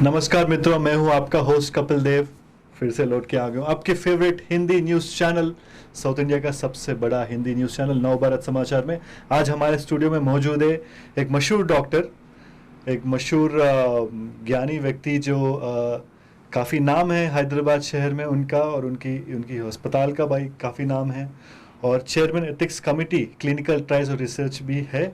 नमस्कार मित्रों, मैं हूं आपका होस्ट कपिल देव। फिर से लौट के आ गया हूं आपके favourite Hindi news channel, south India का सबसे बड़ा हिंदी न्यूज़ चैनल नवभारत समाचार में। आज हमारे स्टूडियो में मौजूद है एक मशहूर डॉक्टर, एक मशहूर ज्ञानी व्यक्ति जो काफ़ी नाम है हैदराबाद शहर में उनका, और उनकी उनकी अस्पताल का भाई काफ़ी नाम है, और chairman ethics committee clinical trials और रिसर्च भी है।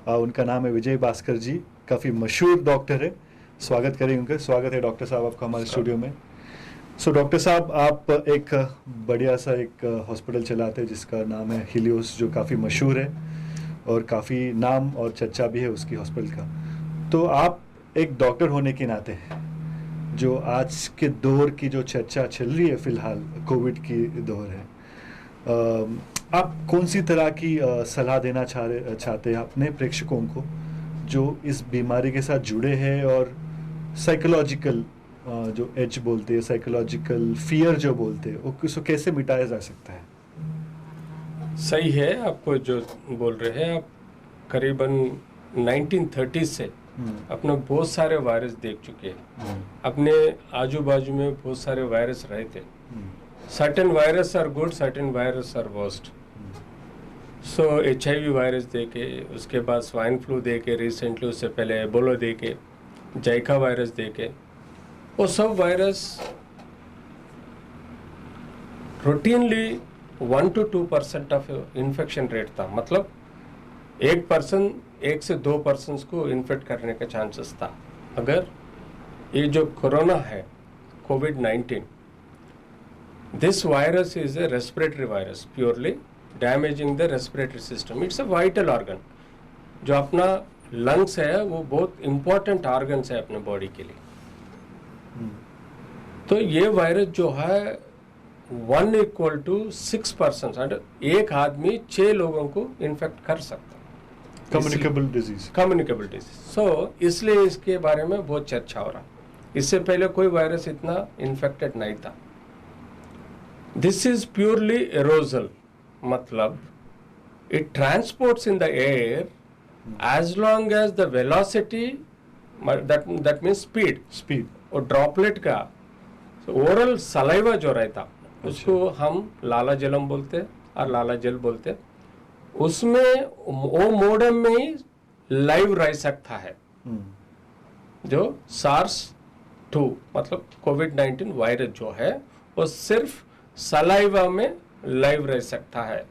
उनका नाम है विजय भास्कर जी, काफ़ी मशहूर डॉक्टर है। स्वागत करेंगे। स्वागत है डॉक्टर साहब आपका हमारे स्टूडियो में। सो डॉक्टर साहब, आप एक बढ़िया सा एक हॉस्पिटल चलाते हैं जिसका नाम है हीलियोस, जो काफ़ी मशहूर है और काफ़ी नाम और चर्चा भी है उसकी हॉस्पिटल का। तो आप एक डॉक्टर होने के नाते, जो आज के दौर की जो चर्चा चल रही है फ़िलहाल, कोविड की दौर है, आप कौन सी तरह की सलाह देना चाहते हैं अपने प्रेक्षकों को जो इस बीमारी के साथ जुड़े हैं, और साइकोलॉजिकल जो एज बोलते हैं, साइकोलॉजिकल फियर जो बोलते हैं, उसको कैसे मिटाया जा सकता है? सही है, आपको जो बोल रहे हैं आप, करीबन 1930 से अपने बहुत सारे वायरस देख चुके हैं। अपने आजू बाजू में बहुत सारे वायरस रहे थे। Certain virus are good, certain virus are worst. So HIV virus देखे, उसके बाद स्वाइन फ्लू देखे, रिसेंटली उससे पहले एबोला देखे, जाइका वायरस देखे। वो सब virus routinely 1 to 2% of infection rate था। मतलब एक से दो पर्सन को इन्फेक्ट करने का चांसेस था। अगर ये जो कोरोना है, COVID-19, this virus is a respiratory virus, purely damaging the respiratory system. It's a vital organ. जो अपना लंग्स है वो बहुत इंपॉर्टेंट ऑर्गन्स है अपने बॉडी के लिए। तो ये वायरस जो है 1 = 6 पर्सन, एक आदमी 6 लोगों को इन्फेक्ट कर सकता है। Communicable disease. सो इसलिए इसके बारे में बहुत चर्चा हो रहा। इससे पहले कोई वायरस इतना इन्फेक्टेड नहीं था। दिस इज प्योरली एरोजल, मतलब it transports in the air as long as the velocity, that means speed और ड्रॉपलेट का ओरल सलाइवा जो रहता उसको हम लाला जलम बोलते और लाला जल बोलते, उसमें वो मोडम में ही लाइव रह सकता है। जो SARS-2 मतलब COVID-19 वायरस जो है वो सिर्फ सलाइवा में लाइव रह सकता है।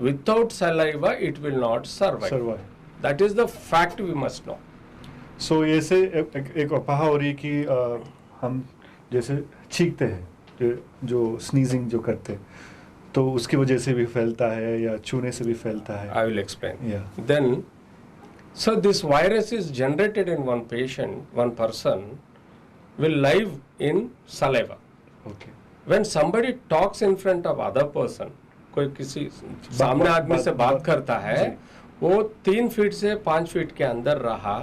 Without saliva it will not survive. That is the fact we must know. So ये से एक अफवाह हो रही कि हम जैसे छींकते हैं, जो स्नीजिंग जो करते हैं, तो उसकी वजह से भी फैलता है या छूने से भी फैलता है। I will explain. Then, so this virus is generated in one patient, one person will live in saliva. Okay. When somebody talks in front of other person, कोई किसी सामने आदमी से बात करता है, वो 3 फीट से 5 फीट के अंदर रहा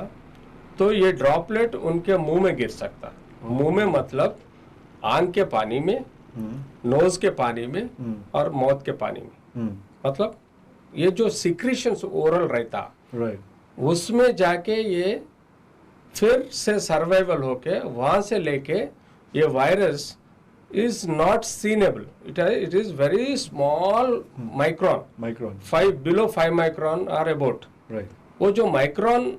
तो ये ड्रॉपलेट उनके मुंह में गिर सकता है। मुंह में मतलब आंख के पानी में, नोज के पानी में और मौत के पानी में। मतलब ये जो सिक्रीशंस ओरल रहता, उसमें जाके ये फिर से सर्वाइवल होके वहां से लेके ये virus is not seenable. It is very small micron. Below 5 micron or about. Right. वो जो माइक्रोन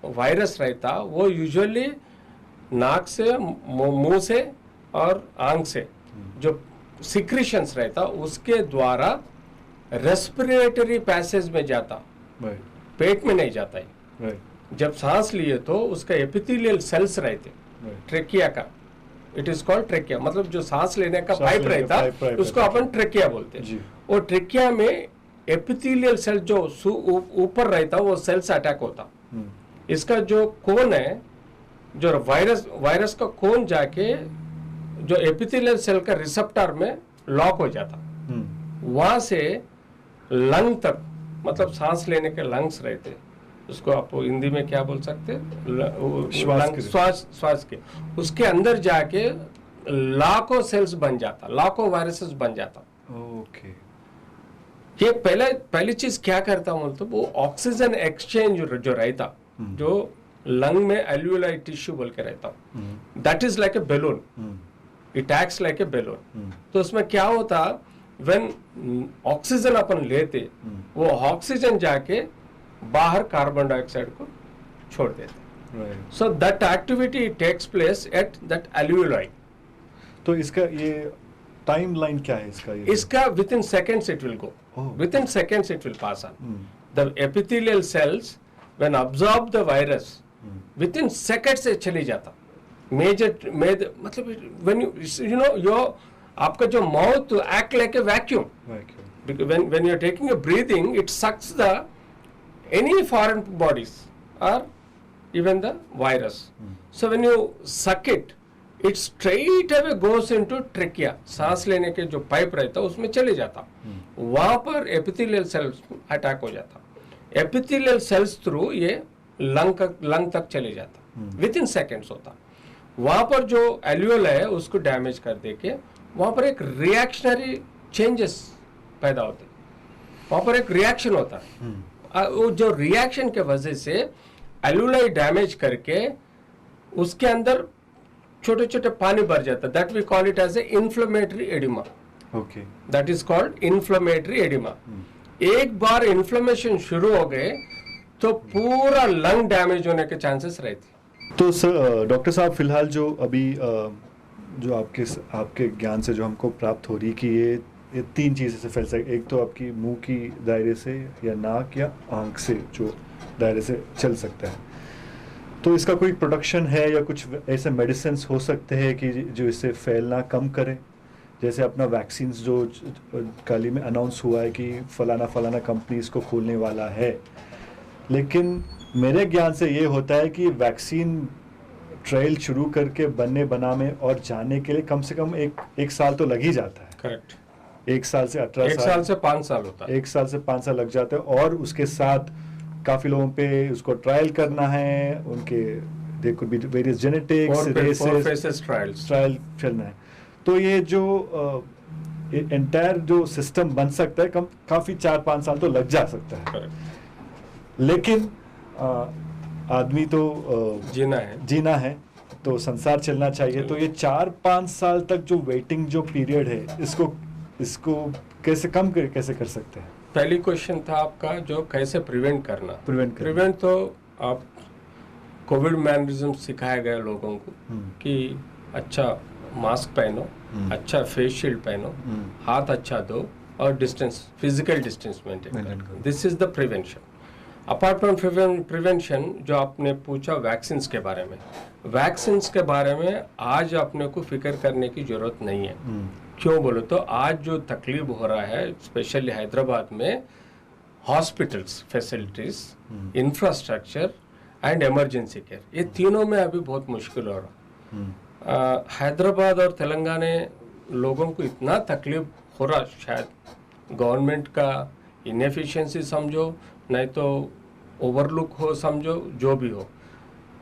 वायरस रहता वो यूजुअली नाक से, मुंह से और आंख से जो सिक्रीशंस रहता उसके द्वारा रेस्पिरेटरी पैसेज में जाता। पेट में नहीं जाता है। जब सांस लिए तो उसका एपिथेलियल सेल्स रहते, ट्रेकिया का, इट इज कॉल्ड ट्रेकिया, मतलब जो सांस लेने का पाइप रहता उसको अपन ट्रेकिया बोलते हैं। वो ट्रेकिया में एपिथेलियल सेल जो ऊपर रहता वो सेल्स अटैक होता। इसका जो कोन है, जो वायरस का कोन जाके जो एपिथेलियल सेल का रिसेप्टर में लॉक हो जाता, वहां से लंग तक, मतलब सांस लेने के लंग्स रहते, उसको आप हिंदी में क्या बोल सकते हैं, श्वास के, उसके अंदर जाके लाखों सेल्स बन जाता, लाखों वायरसेस बन जाता। ओके। ये पहली चीज क्या करता हूँ तो वो ऑक्सीजन एक्सचेंज जो रहता, जो लंग में एल्यूलाई टिश्यू बोल के रहता हूँ, that is like a balloon, it acts like a balloon. तो उसमें क्या होता, व्हेन ऑक्सीजन अपन लेते, वो ऑक्सीजन जाके बाहर कार्बन डाइऑक्साइड को छोड़ देते। So that activity takes place at that alveoli. तो इसका ये टाइम लाइन क्या है इसका? इसका within seconds it will go, within seconds it will pass on. The epithelial cells when absorb the virus, within seconds से चली जाता। मेजर मतलब व्हेन यू नो योर आपका जो mouth act like a vacuum, when you're taking a breathing, it sucks the any foreign bodies or even the virus. So when you suck it, it straight away goes into trachea, सांस लेने के जो pipe रहता है उसमें चले जाता, वहां पर एपिथेलियल सेल्स अटैक हो जाता, एपिथेलियल सेल्स थ्रू ये लंग तक चले जाता, विद इन सेकेंड्स होता। वहां पर जो एल्यूल है उसको डैमेज कर देके वहां पर एक रिएक्शनरी चेंजेस पैदा होते, वहां पर एक रिएक्शन होता है, वो जो रिएक्शन के वजह से एल्यूलाई डैमेज करके उसके अंदर छोटे छोटे पानी भर जाता, that we call it as a inflammatory oedema. Okay, that is called inflammatory oedema. एक बार इन्फ्लेमेशन शुरू हो गए तो पूरा लंग डैमेज होने के चांसेस रहते। तो सर डॉक्टर साहब फिलहाल जो अभी जो आपके ज्ञान से जो हमको प्राप्त हो रही कि ये तीन चीज़ें से फैल सकती, एक तो आपकी मुंह की दायरे से या नाक या आंख से जो दायरे से चल सकता है, तो इसका कोई प्रोडक्शन है या कुछ ऐसे मेडिसिन हो सकते हैं कि जो इससे फैलना कम करें? जैसे अपना वैक्सीन जो कल ही में अनाउंस हुआ है कि फलाना कंपनी इसको खोलने वाला है, लेकिन मेरे ज्ञान से ये होता है कि वैक्सीन ट्रायल शुरू करके बनने बना में और जाने के लिए कम से कम एक साल तो लग ही जाता है। करेक्ट, 1 साल से 18 साल, 1 साल से 5 साल होता है, 1 साल से 5 साल लग जाते हैं, और उसके साथ काफी लोगों पे उसको ट्रायल करना है, उनके they could be various genetics races trial चलना है। तो ये जो एंटायर जो सिस्टम बन सकता है काफी 4-5 साल तो लग जा सकता है। Correct. लेकिन आदमी तो जीना है तो संसार चलना चाहिए, तो ये 4-5 साल तक जो वेटिंग जो पीरियड है इसको कैसे कम कैसे कर सकते हैं? पहली क्वेश्चन था आपका जो कैसे प्रिवेंट करना। प्रिवेंट तो आप कोविड मैनरिज्म सिखाया गया लोगों को कि अच्छा मास्क पहनो, अच्छा फेस शील्ड पहनो, हाथ अच्छा धो और डिस्टेंस, फिजिकल डिस्टेंस मेंटेन करो। This is the prevention. Apart from prevention, जो आपने पूछा वैक्सीन्स के बारे में, वैक्सीन्स के बारे में आज अपने को फिक्र करने की जरूरत नहीं है। क्यों बोलो तो आज जो तकलीफ हो रहा है स्पेशली हैदराबाद में, hospitals facilities, infrastructure and emergency care, ये तीनों में अभी बहुत मुश्किल हो रहा। हैदराबाद और तेलंगाना लोगों को इतना तकलीफ हो रहा, शायद गवर्नमेंट का इनएफिशिएंसी समझो, नहीं तो ओवरलुक हो समझो, जो भी हो।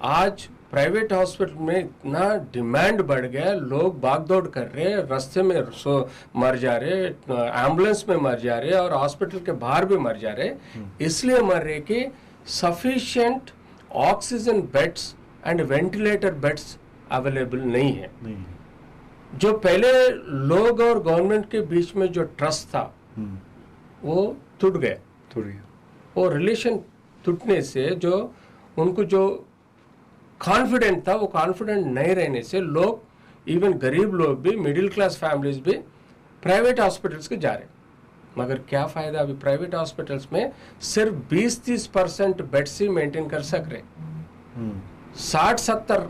आज प्राइवेट हॉस्पिटल में इतना डिमांड बढ़ गया, लोग भागदौड़ कर रहे हैं, रास्ते में मर जा रहे, एम्बुलेंस में मर जा रहे और हॉस्पिटल के बाहर भी मर जा रहे। इसलिए मर रहे कि sufficient oxygen beds and ventilator beds available नहीं है। जो पहले लोग और गवर्नमेंट के बीच में जो ट्रस्ट था वो टूट गया। वो रिलेशन टूटने से जो उनको जो कॉन्फिडेंट था, वो कॉन्फिडेंट नहीं रहने से लोग, इवन गरीब लोग भी, मिडिल क्लास फैमिलीज भी प्राइवेट हॉस्पिटल्स के जा रहे। मगर क्या फायदा, अभी प्राइवेट हॉस्पिटल्स में सिर्फ 20-30% बेड्स ही मेंटेन कर सक रहे। 60-70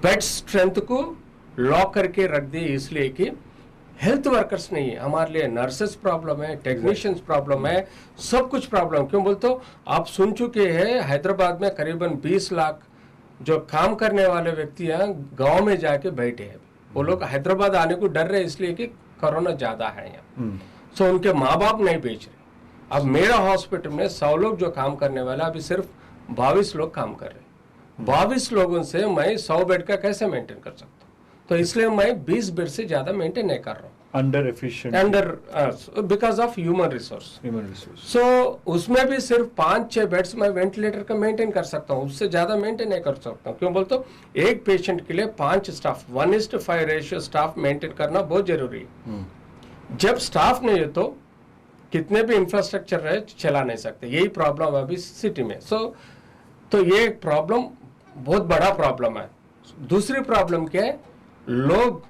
बेड स्ट्रेंथ को लॉक करके रख दिए, इसलिए कि हेल्थ वर्कर्स नहीं है हमारे लिए। नर्सेस प्रॉब्लम है, टेक्नीशियंस प्रॉब्लम है, सब कुछ प्रॉब्लम। क्यों बोलते हो, आप सुन चुके हैं हैदराबाद में करीबन 20 लाख जो काम करने वाले व्यक्ति हैं गांव में जाके बैठे हैं। वो लोग हैदराबाद आने को डर रहे इसलिए कि कोरोना ज्यादा है यहाँ। सो उनके माँ बाप नहीं बेच रहे। अब मेरा हॉस्पिटल में 100 लोग जो काम करने वाला, अभी सिर्फ 22 लोग काम कर रहे। 22 लोगों से मैं 100 बेड का कैसे मेंटेन कर सकता हूँ? तो इसलिए मैं 20 बेड से ज्यादा मेंटेन नहीं कर रहा हूँ। Under efficient, under because of human resource. Resource. So उसमें भी सिर्फ 5-6 बेड्स मैं वेंटिलेटर का मेंटेन कर सकता हूँ, उससे ज़्यादा मेंटेन नहीं कर सकता हूँ। क्यों बोलते हो, एक पेशेंट के लिए 5 स्टाफ 1:5 रेशियो स्टाफ मेंटेन करना बहुत जरूरी है। जब स्टाफ नहीं है तो कितने भी इंफ्रास्ट्रक्चर रहे चला नहीं सकते, यही प्रॉब्लम है अभी सिटी में। तो ये प्रॉब्लम बहुत बड़ा प्रॉब्लम है। दूसरी प्रॉब्लम क्या है, लोग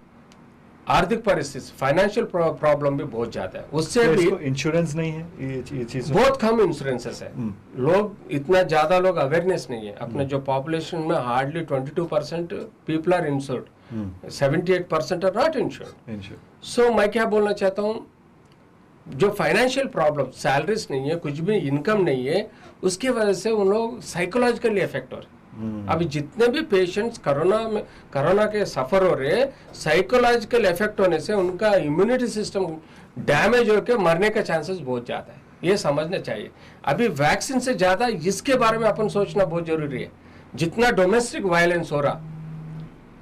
आर्थिक परिस्थिति फाइनेंशियल प्रॉब्लम भी बहुत ज्यादा है, उससे तो भी इसको इंश्योरेंस नहीं है, ये चीज बहुत कम इंश्योरेंसेस है। लोग इतना ज्यादा लोग अवेयरनेस नहीं है अपने जो पॉपुलेशन में, hardly 22% people are insured, 78% are not insured. So मैं क्या बोलना चाहता हूँ, जो फाइनेंशियल प्रॉब्लम, सैलरीज नहीं है, कुछ भी इनकम नहीं है, उसकी वजह से उन लोग साइकोलॉजिकली इफेक्ट हो रहे हैं। अभी जितने भी पेशेंट्स कोरोना के सफर हो रहे हैं, साइकोलॉजिकल इफेक्ट होने से उनका इम्यूनिटी सिस्टम डैमेज होकर मरने का चांसेस बहुत ज्यादा है, ये समझना चाहिए। अभी वैक्सीन से ज्यादा इसके बारे में अपन सोचना बहुत जरूरी है, जितना डोमेस्टिक वायलेंस हो रहा,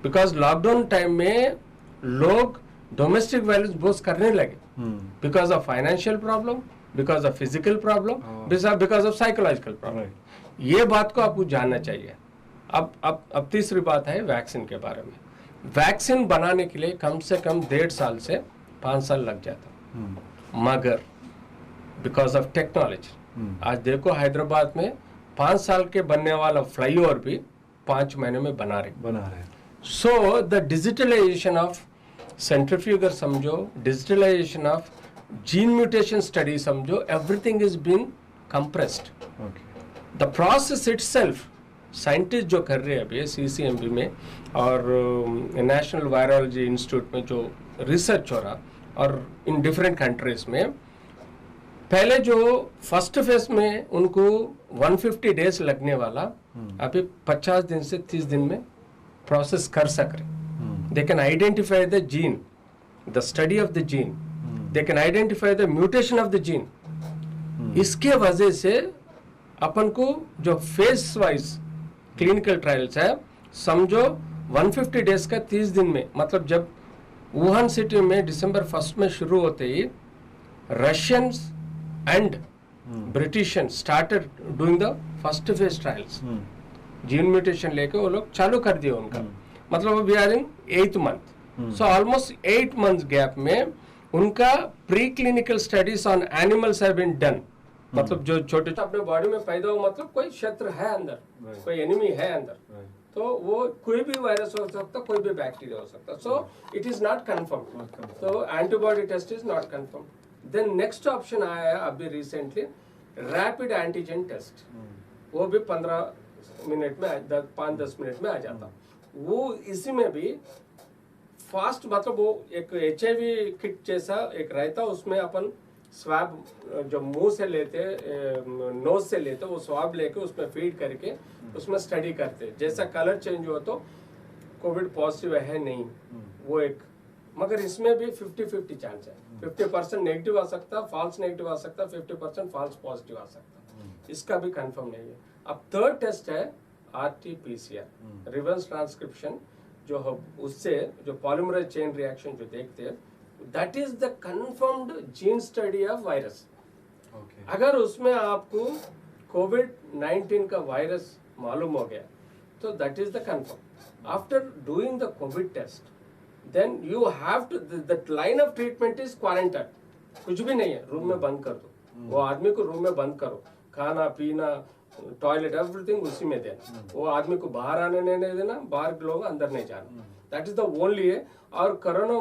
बिकॉज लॉकडाउन टाइम में लोग डोमेस्टिक वायलेंस बहुत करने लगे, because of financial problem, because of physical problem, because of psychological problem. ये बात को आपको जानना चाहिए। अब तीसरी बात है वैक्सीन के बारे में। वैक्सीन बनाने के लिए कम से कम 1.5 साल से 5 साल लग जाता, मगर बिकॉज ऑफ टेक्नोलॉजी आज देखो हैदराबाद में 5 साल के बनने वाला फ्लाईओवर भी 5 महीने में बना रहे। So the digitalization of centrifuger समझो, digitalization of gene mutation study समझो, everything is been compressed. The process itself scientist जो कर रहे हैं अभी CCMB में और नेशनल वायरोलॉजी इंस्टीट्यूट में जो रिसर्च हो रहा, और इन डिफरेंट कंट्रीज में, पहले जो फर्स्ट फेज में उनको 150 डेज लगने वाला अभी 50 दिन से 30 दिन में प्रोसेस कर सक रहे। They can identify the gene, the study of the gene, they can identify the mutation of the gene. इसके वजह से अपन को जो फेज वाइज क्लिनिकल ट्रायल्स है, समझो 150 डेज का 30 दिन में, मतलब जब वुहान सिटी में दिसंबर 1 में शुरू होते ही Russians and Britishians started doing the first phase trials. Gene mutation लेके वो लोग चालू कर दिए उनका, मतलब we are in 8th month. So almost 8 month gap में उनका pre clinical studies on animals have been done. मतलब जो छोटे अपने बॉडी में पैदा हो, मतलब कोई शत्रु है अंदर, कोई एनिमी है अंदर, तो वो कोई भी वायरस हो सकता, कोई भी बैक्टीरिया हो सकता। So it is not confirm, तो antibody test is not confirm. Then next option आया है अभी रिसेंटली, रैपिड एंटीजन टेस्ट। वो भी 15 मिनट में 5-10 मिनट में आ जाता। वो इसी में भी फास्ट, मतलब वो एक HIV किट जैसा एक रहता, उसमें अपन स्वाब जो मुंह से लेते, नोज से लेते, वो स्वाब लेके उसमें फीड करके उसमें स्टडी करते। जैसा कलर चेंज हुआ तो कोविड पॉजिटिव है नहीं, वो एक, मगर इसमें भी 50-50 चांस है। 50% नेगेटिव आ सकता, फॉल्स नेगेटिव आ सकता, 50% फॉल्स पॉजिटिव आ सकता, इसका भी कंफर्म नहीं है। अब थर्ड टेस्ट है RT-PCR, रिवर्स ट्रांसक्रिप्शन, जो उससे जो पॉलीमरेज चेन रिएक्शन जो देखते हैं, that is the confirmed gene study of virus. अगर उसमें आपको COVID-19 का वायरस मालूम हो गया तो that is the confirm. After doing the COVID test then you have to, the line of treatment is quarantine. कुछ भी नहीं है, रूम में बंद कर दो, वो आदमी को रूम में बंद करो, खाना पीना टॉयलेट एवरीथिंग उसी में देना, वो आदमी को बाहर आने नहीं देना, बाहर के लोग अंदर नहीं जाना, दैट इज द ओनली है। और कोरोना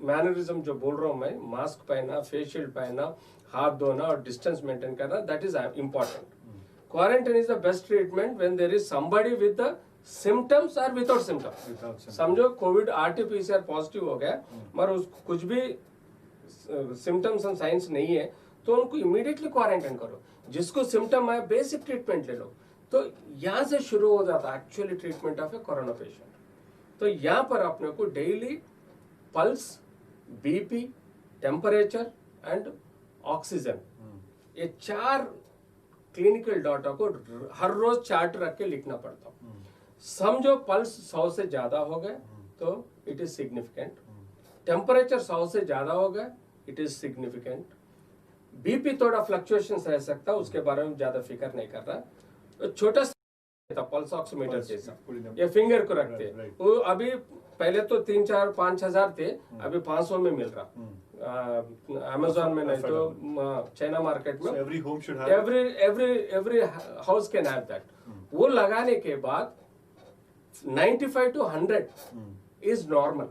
मैनरिज्म जो बोल रहा हूँ मैं, मास्क पहना, फेस शील्ड पहना, हाथ धोना और डिस्टेंस मेंटेन करना, that is important. Quarantine is the best treatment when there is somebody with the symptoms और विदाउट सिम्टम्स। समझो कोविड RT-PCR पॉजिटिव हो गया मगर उसको कुछ भी सिम्टम्स एंड साइंस नहीं है तो उनको इमीडिएटली क्वारंटाइन करो। जिसको सिम्टम है बेसिक ट्रीटमेंट ले लो। तो यहाँ से शुरू हो जाता है actually treatment of A corona patient. तो यहाँ पर अपने को daily pulse, BP, temperature and oxygen, ये 4 क्लिनिकल डाटा को हर रोज चार्ट रख के लिखना पड़ता है। समझो पल्स 100 से ज्यादा हो गए तो इट इज सिग्निफिकेंट, टेम्परेचर 100 से ज़्यादा होगा, इट इज़ सिग्निफिकेंट। बीपी थोड़ा फ्लक्चुएशंस रह सकता है, उसके बारे में ज़्यादा फिक्र नहीं कर रहा। तो छोटा सा पल्स ऑक्सीमीटर जैसा ये फिंगर को रखते हैं, वो अभी पहले तो 3, 4, 5 हजार थे, अभी 500 में मिल रहा। अमेजोन में नहीं तो चाइना मार्केट में every home should have, every house can have that. वो लगाने के बाद 95 to 100 इज नॉर्मल।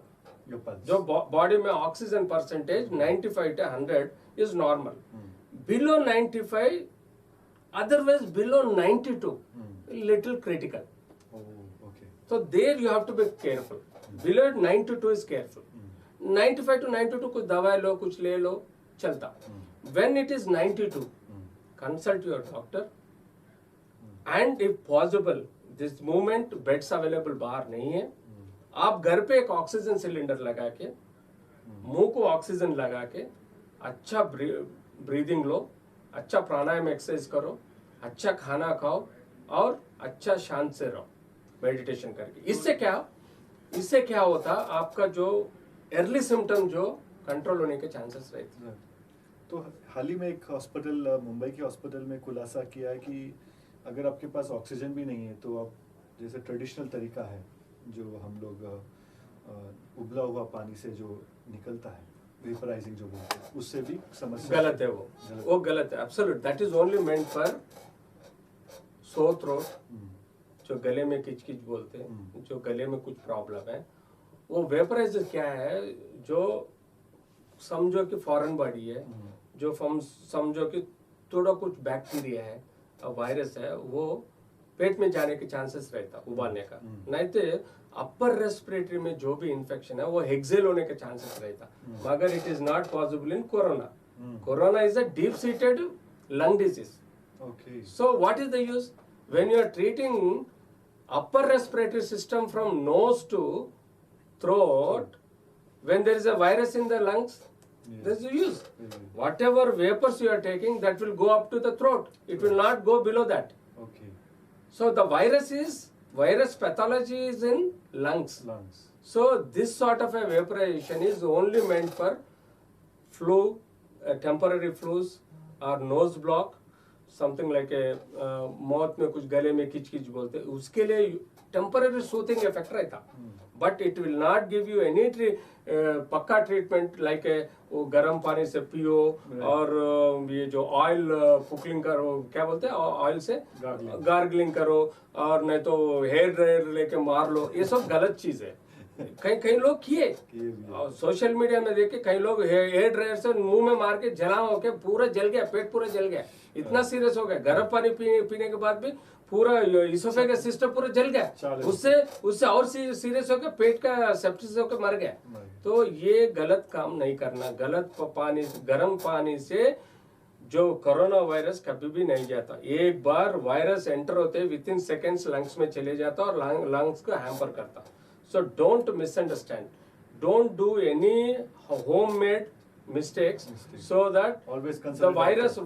जो बॉडी में oxygen percentage 95 to 100 is normal. Below 95, otherwise below 92 little critical. So there you have to be careful. Below 92 is careful. 95 to 92 कुछ दवाई लो, कुछ ले लो, चलता। When it is 92, consult your doctor, and if possible this moment beds available बाहर नहीं है, आप घर पे एक ऑक्सीजन सिलेंडर लगा के, मुंह को ऑक्सीजन लगा के अच्छा ब्रीदिंग लो, अच्छा प्राणायाम एक्सरसाइज करो, अच्छा खाना खाओ और अच्छा शांत से रहो मेडिटेशन करके। इससे क्या होता, आपका जो अर्ली सिम्टम जो कंट्रोल होने के चांसेस रहते हैं। तो हाल ही में एक हॉस्पिटल, मुंबई के हॉस्पिटल में खुलासा किया है कि अगर आपके पास ऑक्सीजन भी नहीं है तो आप जैसे ट्रेडिशनल तरीका है जो हम लोग उबला हुआ पानी से जो निकलता है, वेपराइजिंग जो बोलते हैं, उससे भी समस्या गलत है। वो गलत है, absolute. That is only meant for sore throat, जो गले में किचकिच बोलते हैं, जो गले में कुछ प्रॉब्लम है। वो वेपराइजर क्या है, जो समझो कि फॉरेन बॉडी है, जो समझो कि थोड़ा कुछ बैक्टीरिया है, वायरस है, वो पेट में जाने के चांसेस रहता उबालने का। नहीं तो अपर रेस्पिरेटरी में जो भी इन्फेक्शन है वो हेक्सेल होने के चांसेस रहता, मगर it is not possible in corona. Corona is a deep seated lung disease. Okay. So what is the use when you are treating upper respiratory system from nose to throat? When there is a virus in the lungs, there is a use. Whatever vapors you are taking, that will go up to the throat. It will not go below that. Okay. So the virus pathology is in lungs. So this sort of a vaporization is only meant for flu, temporary flus or nose block. Something like मौत में कुछ गले में किचकिच बोलते हैं, उसके लिए temporary soothing effect रहता, but it will not give you any पक्का ट्रीटमेंट लाइक वो गर्म पानी से पियो और ये जो ऑयल पुकलिंग करो, क्या बोलते हैं, ऑयल से गार्गलिंग करो, और नहीं तो हेयर ड्रायर लेके मार लो। ये सब गलत चीज है। कई लोग किए, सोशल मीडिया में देखे, कई लोग हेयर ड्रायर से मुंह में मार के जला होके पूरा जल गया, पेट पूरा जल गया, इतना सीरियस हो गया। गर्म पानी पीने के बाद भी पूरा इसोफेगस सिस्टम पूरा जल गया, उससे और सीरियस होकर पेट का सेप्सिस होकर मर गया। तो ये गलत काम नहीं करना। गलत पानी, गर्म पानी से जो कोरोना वायरस कभी भी नहीं जाता। एक बार वायरस एंटर होते विद इन सेकेंड्स लंग्स में चले जाता और लंग्स को हैम्पर करता। So don't misunderstand. Don't do any homemade mistakes. So that always the virus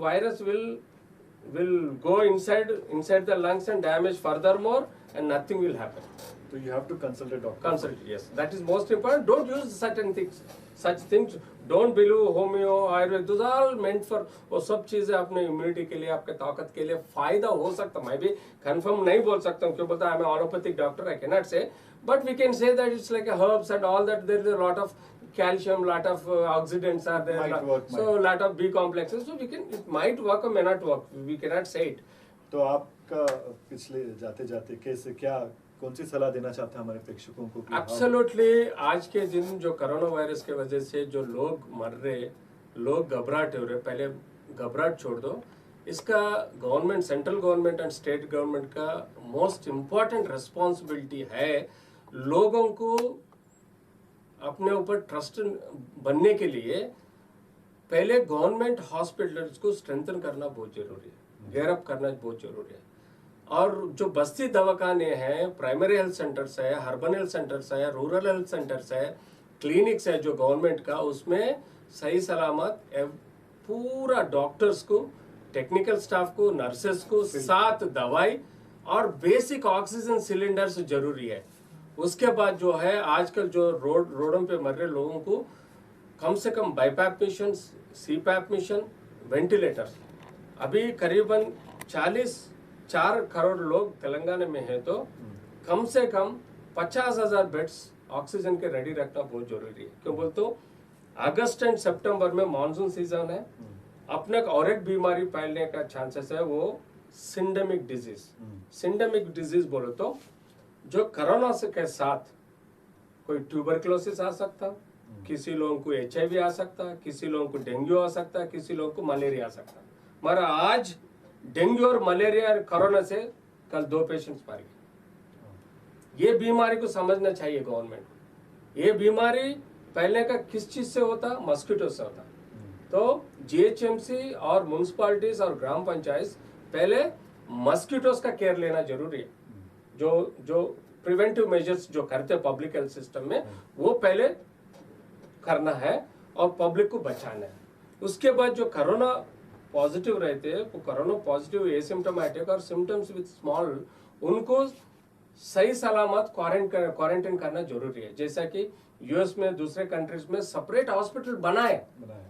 will go inside the lungs and damage furthermore, and nothing will happen. So you have to consult a doctor. Consult, yes. That is most important. Don't use such things. Don't believe homeo, ayurveda. Those are all meant for, वो सब चीजें अपने immunity के लिए, आपके ताकत के लिए फायदा हो सकता। मैं भी कंफर्म नहीं बोल सकता हूँ, क्यों बोलता है, I'm an allopathic doctor, I cannot say, but we can say that it's like a herbs and all that. There is a lot of calcium, lot of oxidants are there, so lot of B complexes. So it might work or may not work. We cannot say it. तो आपका पिछले जाते कैसे कौन सी सलाह देना चाहते हैं हमारे प्रेक्षकों को? एब्सोल्युटली, आज के दिन जो कोरोना वायरस के वजह से जो लोग मर रहे, लोग घबराहट हो रहे, पहले घबराहट छोड़ दो। इसका government, central government and state government का मोस्ट इम्पॉर्टेंट रिस्पॉन्सिबिलिटी है लोगों को अपने ऊपर ट्रस्ट बनने के लिए पहले गवर्नमेंट हॉस्पिटल्स को स्ट्रेंथन करना बहुत जरूरी है, गेयरअप करना बहुत जरूरी है। और जो बस्ती दवाखाने हैं, प्राइमरी हेल्थ सेंटर्स है, अर्बन हेल्थ सेंटर्स है, रूरल हेल्थ सेंटर्स है, क्लिनिक्स है जो गवर्नमेंट का, उसमें सही सलामत पूरा डॉक्टर्स को, टेक्निकल स्टाफ को, नर्सेस को, साथ दवाई और बेसिक ऑक्सीजन सिलेंडर्स जरूरी है। उसके बाद जो है आजकल जो रोडों पे मर रहे लोगों को कम से कम BiPAP machine, CPAP machine, ventilators, अभी करीबन 4 करोड़ लोग तेलंगाना में हैं, तो कम से कम 50,000 बेड्स ऑक्सीजन के रेडी रखना बहुत जरूरी है। क्यों बोलते हो, अगस्त एंड सितंबर में मानसून सीजन है, अपने और एक बीमारी फैलने का चांसेस है, वो सिंडेमिक डिजीज। सिंडेमिक डिजीज बोलो तो जो कोरोना से के साथ कोई ट्यूबरकुलोसिस आ सकता, किसी लोगों को HIV आ सकता, किसी लोगों को डेंगू आ सकता, किसी लोगों को मलेरिया आ सकता। मगर आज डेंगू और मलेरिया और कोरोना से कल 2 पेशेंट्स मर गए। ये बीमारी को समझना चाहिए गवर्नमेंट को। ये बीमारी पहले का किस चीज से होता, मस्किटो से होता। तो GHMC और म्यूनिसिपालिटीज और ग्राम पंचायत पहले मस्किटोस का केयर लेना जरूरी है। जो प्रिवेंटिव मेजर्स जो करते पब्लिक हेल्थ सिस्टम में, वो पहले करना है और पब्लिक को बचाना है। उसके बाद जो कोरोना पॉजिटिव रहते हैं, वो कोरोना पॉजिटिव एसिम्प्टोमेटिक और सिम्टम्स विद स्मॉल, उनको सही सलामत क्वारंटाइन करना जरूरी है। जैसा कि US में, दूसरे कंट्रीज में सेपरेट हॉस्पिटल बनाए,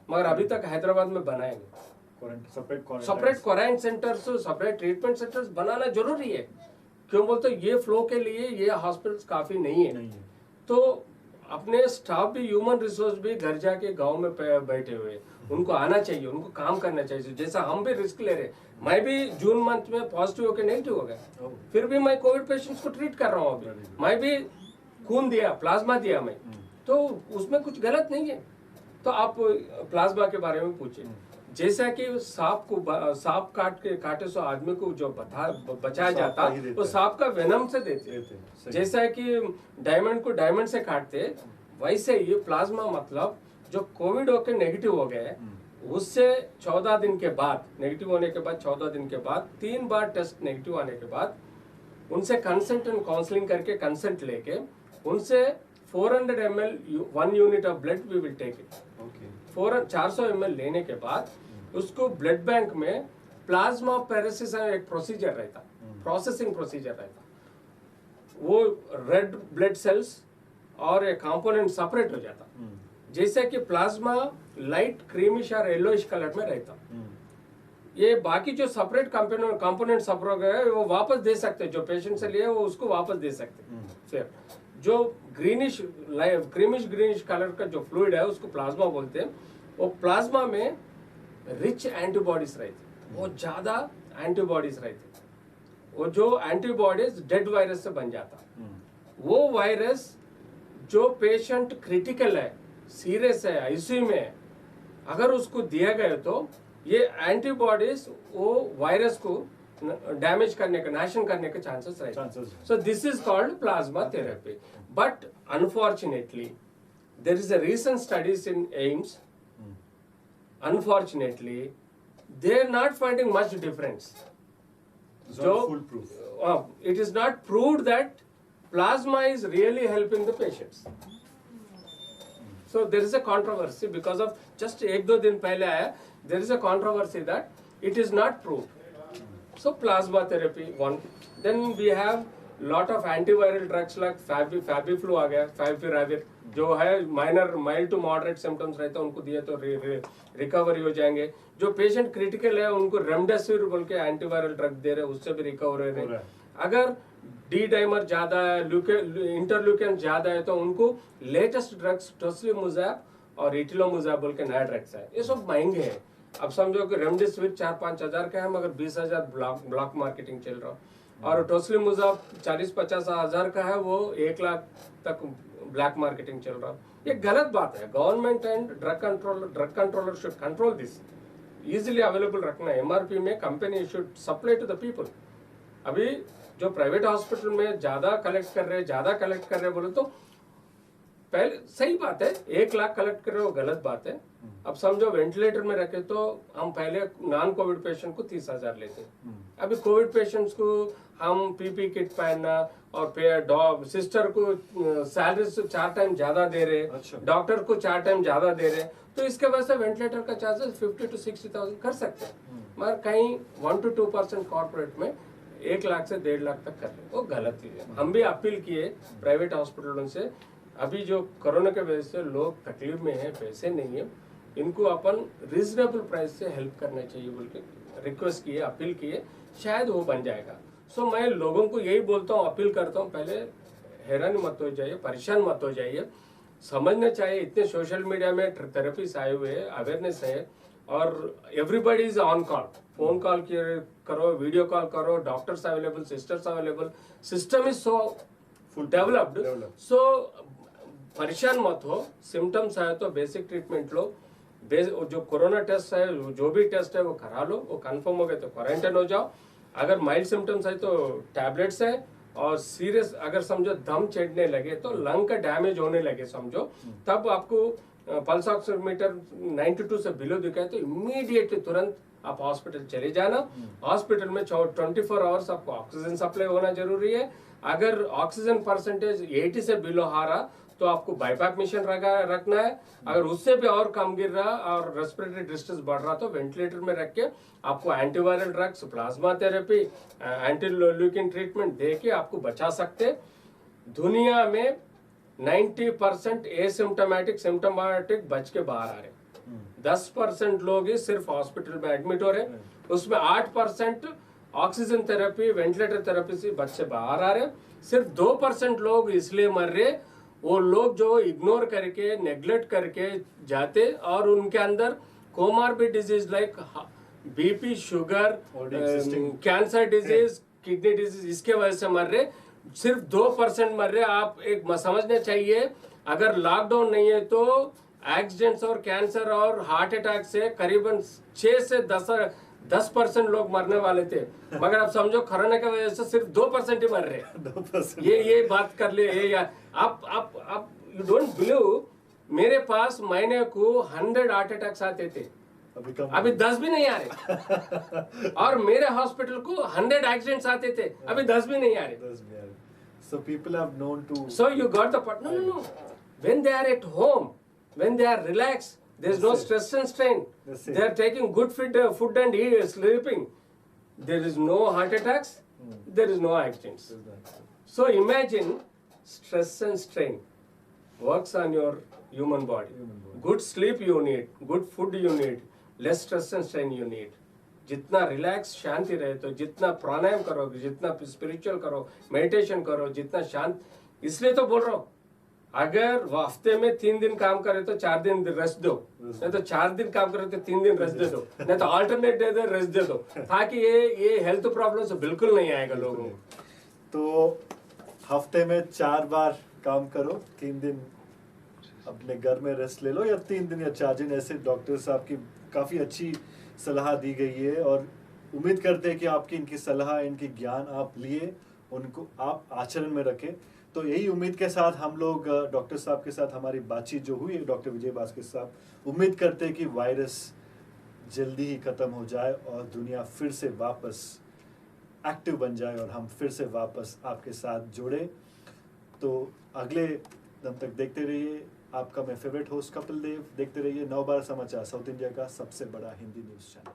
मगर अभी तक हैदराबाद में बनाए नहीं। Separate quarantine centres, separate treatment centres बनाना जरूरी है। क्यों बोलते, ये फ्लो के लिए ये हॉस्पिटल्स काफी नहीं है। तो अपने स्टाफ भी, ह्यूमन रिसोर्स भी घर जाके गांव में बैठे हुए, उनको आना चाहिए, उनको काम करना चाहिए। जैसा हम भी रिस्क ले रहे, मैं भी जून मंथ में पॉजिटिव होकर नेगेटिव हो गया, फिर भी मैं कोविड पेशेंट्स को ट्रीट कर रहा हूँ। अभी मैं भी खून दिया, प्लाज्मा दिया मैं, तो उसमें कुछ गलत नहीं है। तो आप प्लाज्मा के बारे में पूछिए। जैसा कि सांप काटे सो आदमी को जो बचाया जाता, वो सांप का वेनम से देते। जैसा कि डायमंड को डायमंड से काटते, वैसे ये प्लाज्मा मतलब जो कोविड होकर नेगेटिव हो गए, उससे 14 दिन के बाद, नेगेटिव होने के बाद 14 दिन के बाद 3 बार टेस्ट नेगेटिव आने के बाद उनसे कंसल्ट एंड काउंसलिंग करके कंसेंट लेके उनसे 400 ml 1 unit of blood we will take it. 400 ml लेने के बाद उसको ब्लड बैंक में प्लाज्मा पेरेसिस एक प्रोसीजर रहता, प्रोसेसिंग प्रोसीजर रहता। वो रेड ब्लड सेल्स और एक कंपोनेंट सेपरेट हो जाता। जैसे कि प्लाज्मा लाइट क्रीमिश और येलोइश कलर में रहता। ये बाकी जो सेपरेट कंपोनेंट सेपरेट गए वो वापस दे सकते, जो पेशेंट से लिए वो उसको वापस दे सकते। फिर जो क्रीमिश ग्रीनिश कलर का जो फ्लूइड है उसको प्लाज्मा बोलते हैं। वो प्लाज्मा में रिच एंटीबॉडीज रहते, वो ज्यादा एंटीबॉडीज रहते। वो जो एंटीबॉडीज डेड वायरस से बन जाता। वो वायरस जो पेशेंट क्रिटिकल है, सीरियस है, ICU में है, अगर उसको दिया गया तो ये एंटीबॉडीज वो वायरस को डैमेज करने का, नाशन करने के चांसेस रहते। So this is called plasma therapy. But unfortunately there is a recent studies in AIIMS, unfortunately they are not finding much difference. So it is not proved that plasma is really helping the patients. So there is a controversy because of just 1-2 दिन पहले आया, there is a controversy that it is not proved. So plasma therapy one. Then we have lot of antiviral drugs like Fabiflu आ गया, Favipiravir, जो है mild to moderate symptoms रहता है, उनको दिए तो रिकवरी हो जाएंगे। जो पेशेंट क्रिटिकल है उनको रेमडेसिविर बोल के एंटीवायरल ड्रग दे रहे हैं, उससे भी रिकवर हो रहे हैं। अगर डी डाइमर ज्यादा है, इंटरल्यूकिन ज्यादा है, तो उनको लेटेस्ट ड्रग्स टोसिलिमुज़ैब और इटिलोमुज़ैब बोल के नया ड्रग्स है। ये सब महंगे हैं। अब समझो कि रेमडेसिविर 4-5 हजार का है, मगर 20,000 ब्लॉक मार्केटिंग चल रहा, और टोसिलिमुज़ैब 40-50 हजार का है, वो 1 लाख तक ब्लैक मार्केटिंग चल रहा। ये गलत बात है। Government and drug controller should control this, easily available रखना। MRP में company should supply to the people. अभी जो प्राइवेट हॉस्पिटल में ज्यादा कलेक्ट कर रहे बोले तो पहले सही बात है, 1 लाख कलेक्ट कर रहे हो, गलत बात है। अब समझो वेंटिलेटर में रखे तो हम पहले नॉन कोविड पेशेंट को 30,000 लेते। अभी कोविड पेशेंट्स को हम PP किट पहनना और सिस्टर को सैलरी से 4 टाइम ज्यादा दे रहे, डॉक्टर को 4 टाइम ज्यादा दे रहे, तो इसके वजह से वेंटिलेटर का चार्जेस 50,000 to 60,000 कर सकते हैं। मगर कहीं 1 to 2% कॉर्पोरेट में 1 लाख से 1.5 लाख तक कर रहे हैं, वो गलत चीज है। हम भी अपील किए प्राइवेट हॉस्पिटलों से, अभी जो कोरोना के वजह से लोग तकलीफ में हैं, पैसे नहीं है, इनको अपन रीजनेबल प्राइस से हेल्प करना चाहिए बोल के रिक्वेस्ट किए, अपील किए, शायद वो बन जाएगा। सो मैं लोगों को यही बोलता हूँ, अपील करता हूँ, पहले हैरान मत हो जाइए, परेशान मत हो जाइए, समझना चाहिए इतने सोशल मीडिया में थेरेपीज आए हुए हैं, अवेयरनेस है, और everybody is on call, phone call करो, वीडियो कॉल करो, doctors available, sisters available, system is so developed. So परेशान मत हो, सिम्टम्स आए तो बेसिक ट्रीटमेंट लो, जो कोरोना टेस्ट है, जो भी टेस्ट है वो करा लो, वो कंफर्म हो गए तो क्वारंटाइन हो जाओ। अगर माइल्ड सिम्टम्स है तो टैबलेट्स है, और सीरियस अगर समझो दम चढ़ने लगे तो लंग का डैमेज होने लगे समझो, तब आपको पल्स ऑक्सीमीटर 92 से बिलो दिखाए तो इमीडिएटली तुरंत आप हॉस्पिटल चले जाना। हॉस्पिटल में 24 आवर्स आपको ऑक्सीजन सप्लाई होना जरूरी है। अगर ऑक्सीजन परसेंटेज 80 से बिलो आ रहा तो आपको बाईपैक मिशन रखना है। अगर उससे भी और कम गिर रहा और रेस्पिरेटरी डिस्ट्रेस बढ़ रहा तो वेंटिलेटर में रख के आपको antiviral drugs, plasma therapy, anti leukin treatment दे के आपको बचा सकते। दुनिया में 90% एसिम्टोमेटिक, सिम्टोमेटिक बच के बाहर आ रहे, 10% लोग ही सिर्फ हॉस्पिटल में एडमिट हो रहे, उसमें 8% ऑक्सीजन थेरेपी, वेंटिलेटर थेरेपी से बच से बाहर आ रहे। सिर्फ 2% लोग इसलिए मर रहे, वो लोग जो इग्नोर करके, नेग्लेक्ट करके जाते और उनके अंदर comorbid disease like BP, sugar, cancer disease, kidney disease, इसके वजह से मर रहे। सिर्फ 2% मर रहे। आप एक समझना चाहिए, अगर लॉकडाउन नहीं है तो एक्सीडेंट्स और कैंसर और हार्ट अटैक से करीबन 6 से 10% लोग मरने वाले थे, मगर अब समझो कोरोना की वजह से सिर्फ 2% ही मर रहे। 2% ये बात कर ले। ये आप यू डोंट बिलीव, मेरे पास महीने को 100 हार्ट अटैक्स आते थे, अभी 10 भी नहीं आ रहे। और मेरे हॉस्पिटल को 100 एक्सीडेंट्स आते थे, अभी 10 भी नहीं आ रहे। So people have known to. So you got the point. No. When they are at home, when they are relaxed, there is no stress and strain. They are taking good food and sleeping. There is no heart attacks. There is no accidents. So imagine stress and strain works on your human body. Good sleep you need, good food you need, less stress and strain you need. जितना relax शांति रहे, तो जितना प्राणायाम करोगे, जितना spiritual करो, meditation करो, जितना शांत, इसलिए तो बोल रहा हूँ, अगर वो हफ्ते में 3 दिन काम करे तो 4 दिन रेस्ट दो, नहीं तो 4 दिन काम करे तो 3 दिन रेस्ट दे दो, नहीं तो अल्टरनेट डे दे रेस्ट दे दो, ताकि ये हेल्थ प्रॉब्लम से बिल्कुल नहीं आएगा लोगों को। तो हफ्ते में 4 बार काम करो, 3 दिन अपने घर में रेस्ट ले लो, या 3 दिन या 4 दिन, ऐसे डॉक्टर साहब की काफ़ी अच्छी सलाह दी गई है। और उम्मीद करते हैं कि आपकी इनकी सलाह, इनकी ज्ञान आप लिए, उनको आप आचरण में रखें। तो यही उम्मीद के साथ हम लोग डॉक्टर साहब के साथ हमारी बातचीत जो हुई है, डॉक्टर विजय भास्कर साहब, उम्मीद करते हैं कि वायरस जल्दी ही ख़त्म हो जाए और दुनिया फिर से वापस एक्टिव बन जाए और हम फिर से वापस आपके साथ जुड़े। तो अगले दम तक देखते रहिए, आपका मैं फेवरेट होस्ट कपिल देव। देखते रहिए नवभारत समाचार, साउथ इंडिया का सबसे बड़ा हिंदी न्यूज़ चैनल।